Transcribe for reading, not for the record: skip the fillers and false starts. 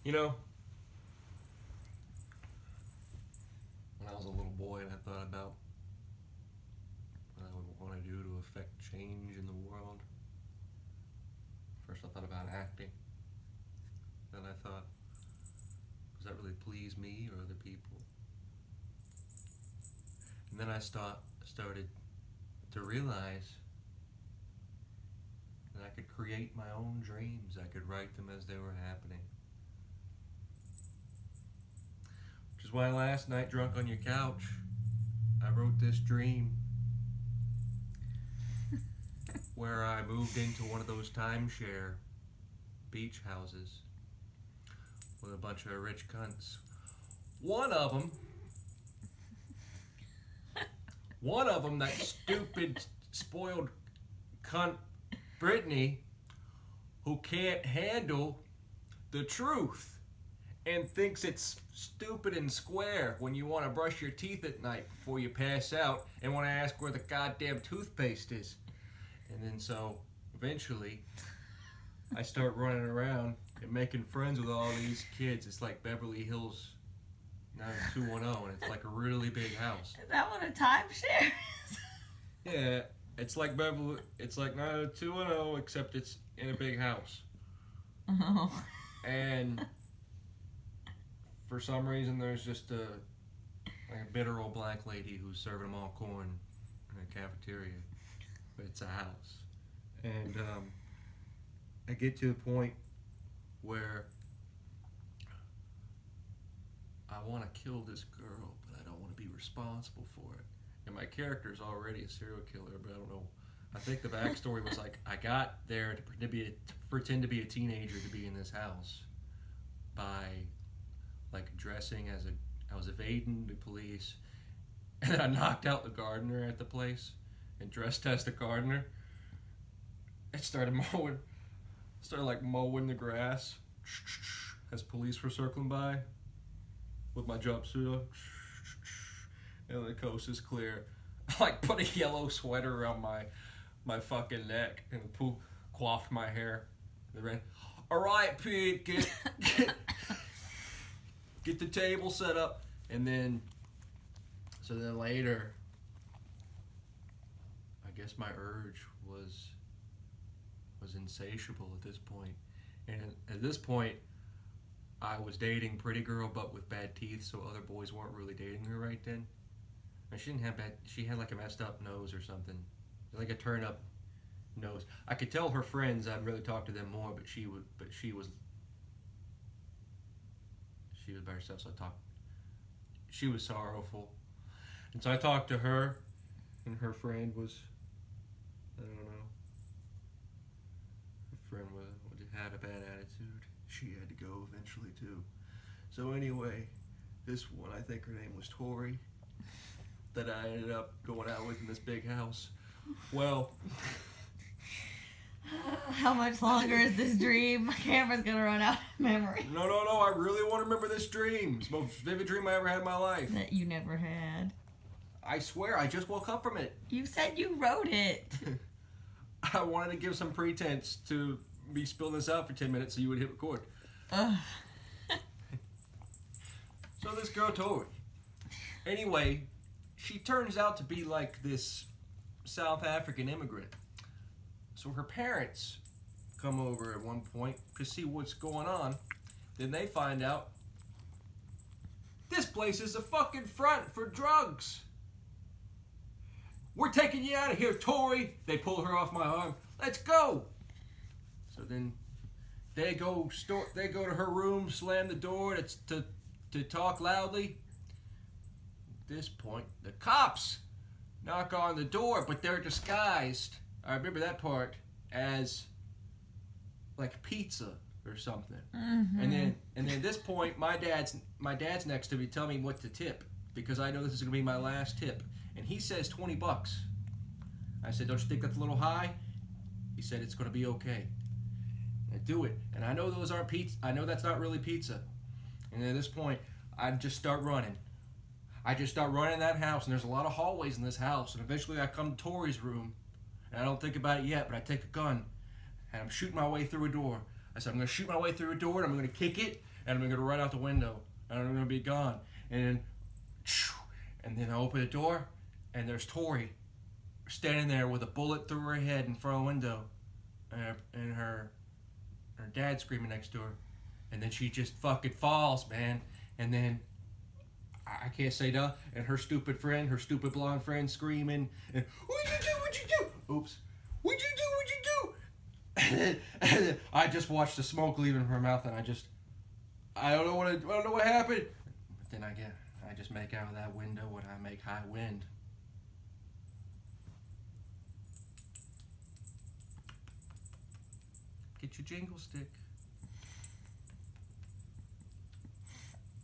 You know, when I was a little boy and I thought about what I would want to do to affect change in the world, first I thought about acting. Then I thought, does that really please me or other people? And then I started to realize that I could create my own dreams. I could write them as they were happening. Which is why last night, drunk on your couch, I wrote this dream where I moved into one of those timeshare beach houses with a bunch of rich cunts. One of them, that stupid, spoiled cunt, Brittany, who can't handle the truth and thinks it's stupid and square when you want to brush your teeth at night before you pass out and want to ask where the goddamn toothpaste is. And then so, eventually, I start running around and making friends with all these kids. It's like Beverly Hills 90210, and it's like a really big house. Is that what a timeshare is? Yeah, it's like 90210, except it's in a big house. Oh. And for some reason, there's just a bitter old black lady who's serving them all corn in a cafeteria. But it's a house. And I get to a point where I want to kill this girl, but I don't want to be responsible for it. And my character's already a serial killer, but I don't know. I think the backstory was like I got there to pretend to be a teenager to be in this house by like dressing as I was evading the police, and then I knocked out the gardener at the place and dressed as the gardener. I started mowing the grass as police were circling by with my jumpsuit on, and the coast is clear. I like put a yellow sweater around my fucking neck and coiffed my hair. They ran, all right, Pete, get the table set up, and then later, I guess my urge was insatiable at this point. And at this point, I was dating pretty girl, but with bad teeth, so other boys weren't really dating her right then. And she didn't have bad. She had like a messed up nose or something, like a turn up nose. I could tell her friends I'd really talk to them more, but she was by herself. So I talked. She was sorrowful, and so I talked to her, and her friend was, I don't know. Her friend had a bad attitude. She had to go eventually too. So anyway, this one, I think her name was Tori, that I ended up going out with in this big house. Well, How much longer is this dream? My camera's gonna run out of memory. no, I really want to remember this dream. It's the most vivid dream I ever had in my life. That you never had. I swear, I just woke up from it. You said you wrote it. I wanted to give some pretense to me spilling this out for 10 minutes so you would hit record. Ugh. So this girl Tori. Anyway, she turns out to be like this South African immigrant. So her parents come over at one point to see what's going on. Then they find out this place is a fucking front for drugs. We're taking you out of here, Tori. They pull her off my arm. Let's go. So then they go to her room, slam the door to talk loudly. At this point, the cops knock on the door, but they're disguised. I remember that part as like pizza or something. Mm-hmm. And then at this point, my dad's next to me, telling me what to tip because I know this is gonna be my last tip. And he says $20. I said, don't you think that's a little high? He said it's gonna be okay. I do it, and I know those aren't pizza. I know that's not really pizza. And at this point, I just start running. I just start running in that house, and there's a lot of hallways in this house. And eventually, I come to Tori's room, and I don't think about it yet, but I take a gun, and I'm shooting my way through a door. I said, I'm going to shoot my way through a door, and I'm going to kick it, and I'm going to go right out the window, and I'm going to be gone. And then I open the door, and there's Tori standing there with a bullet through her head in front of the window, and her dad screaming next to her. And then she just fucking falls, man. And then I can't say no. And her stupid friend, her stupid blonde friend, screaming. And what'd you do? What'd you do? Oops. What'd you do? What'd you do? And then I just watched the smoke leaving from her mouth, and I don't know what happened. But then I just make out of that window when I make high wind. Get your jingle stick.